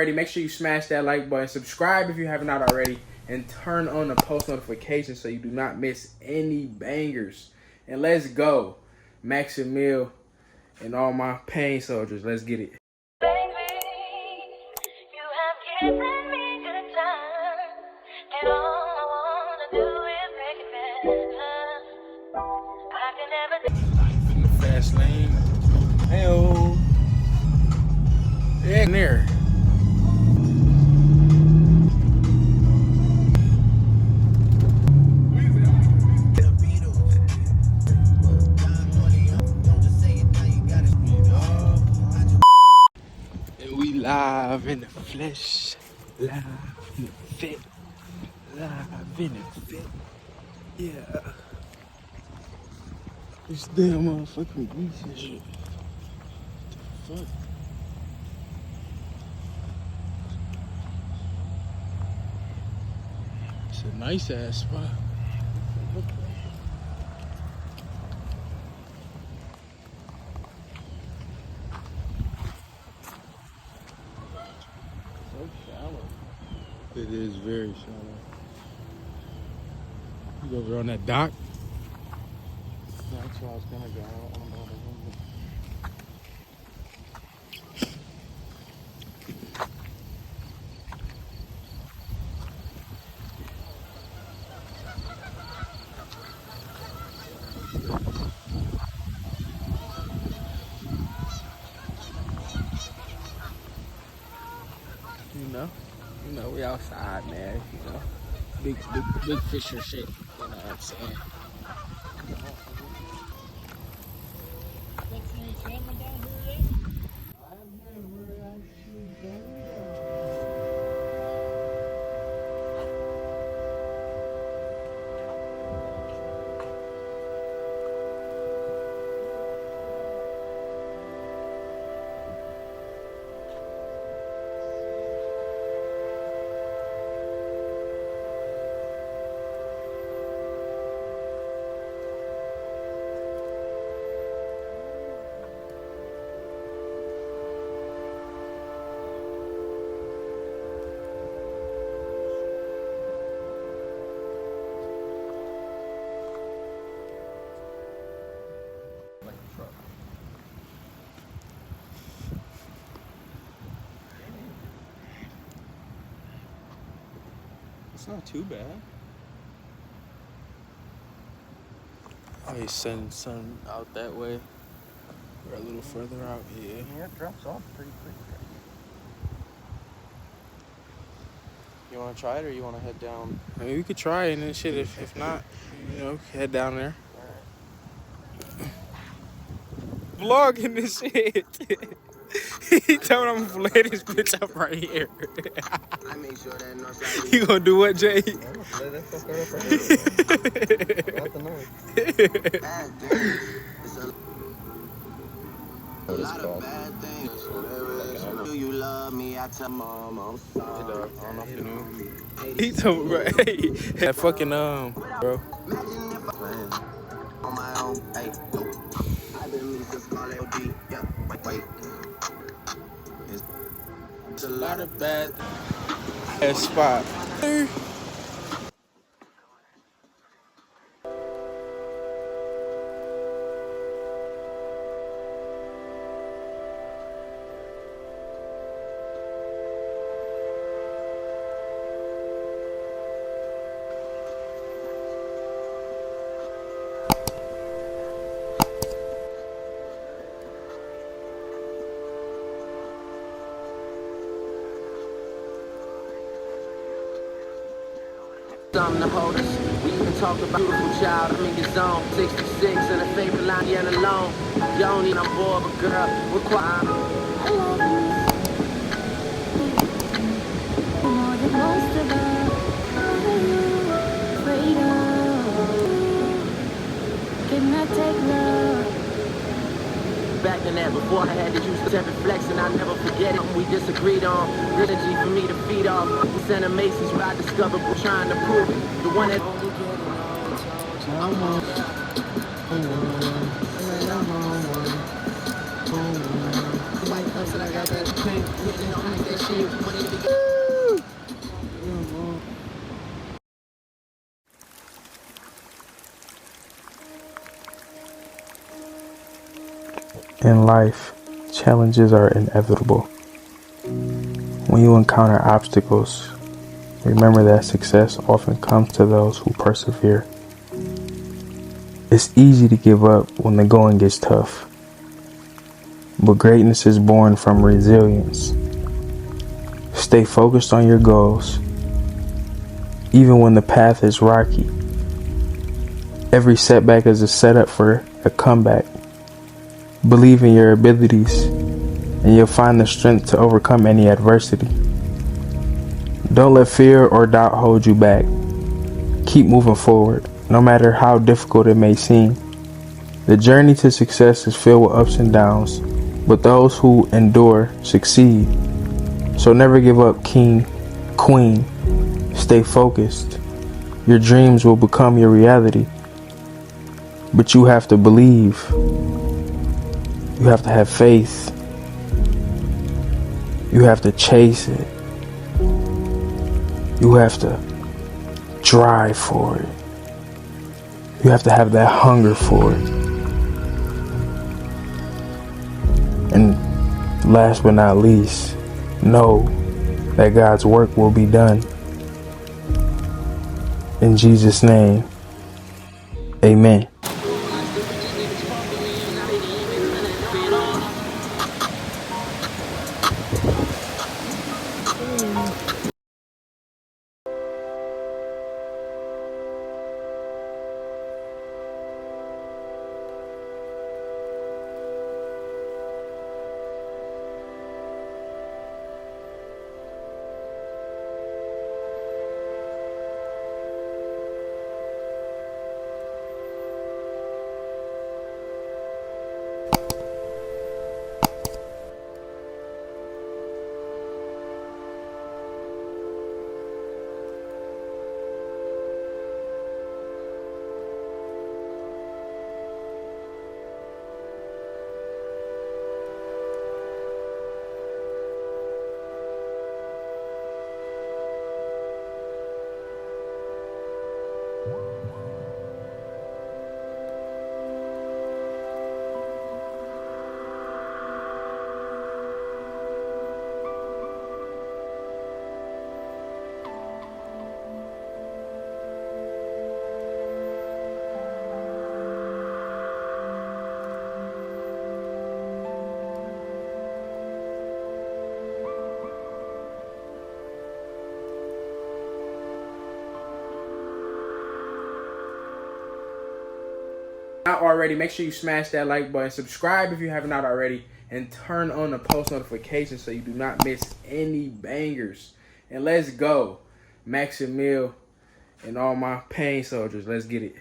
Make sure you smash that like button, subscribe if you have not already, and turn on the post notifications so you do not miss any bangers. And let's go, Max and Mill and all my pain soldiers. Let's get it. Baby, you have given me good time, and all I wanna do is make it better. I can never do Life in the fast lane. Hey-oh. Yeah, in there. And we live in the flesh, live in the fit, live in the fit. Yeah. This damn motherfucking beast and shit. What the fuck? It's a nice ass spot. So shallow. It is very shallow. You go over on that dock. That's where I was gonna go. I don't know. You know, we outside, man. You know, big fisher shit. You know what I'm saying? It's not too bad. Oh, he's sending sun out that way. We're a little further out here. Yeah, it drops off pretty quick. You want to try it or you want to head down? I mean, we could try it and then shit. If not, you know, head down there. Vlogging this shit. He told me I'm gonna lay this bitch up right here. You gonna do what, Jay? What is it called? Do you love me? I tell mom I'm sorry. I don't know if you knew. He told me, bro, hey, that fucking bro. Imagine if I on my own. Hey, I've been meaning to call LD. Yeah, wait. It's a lot of bad. That spot. Something to hold us. We even talk about beautiful child. I'm in your zone. 66 and a favorite line, yet alone. You don't need on board, but girl, require. I love you. More than most of us. Freedom. Can I take love? Back in that, before I had to use the temper flex, and I never forget it. We disagreed on energy for me to feed off. We sent a Macy's where I discovered we're trying to prove it. The one that white person, I got that pink, In life, challenges are inevitable. When you encounter obstacles, remember that success often comes to those who persevere. It's easy to give up when the going gets tough, but greatness is born from resilience. Stay focused on your goals, even when the path is rocky. Every setback is a setup for a comeback. Believe in your abilities, and you'll find the strength to overcome any adversity. Don't let fear or doubt hold you back. Keep moving forward, no matter how difficult it may seem. The journey to success is filled with ups and downs, but those who endure succeed. So never give up, king, queen. Stay focused. Your dreams will become your reality. But you have to believe. You have to have faith. You have to chase it. You have to drive for it. You have to have that hunger for it. And last but not least, know that God's work will be done. In Jesus' name, amen. Not already, make sure you smash that like button, subscribe if you have not already, and turn on the post notifications so you do not miss any bangers. And let's go, Max and Mill and all my pain soldiers. Let's get it.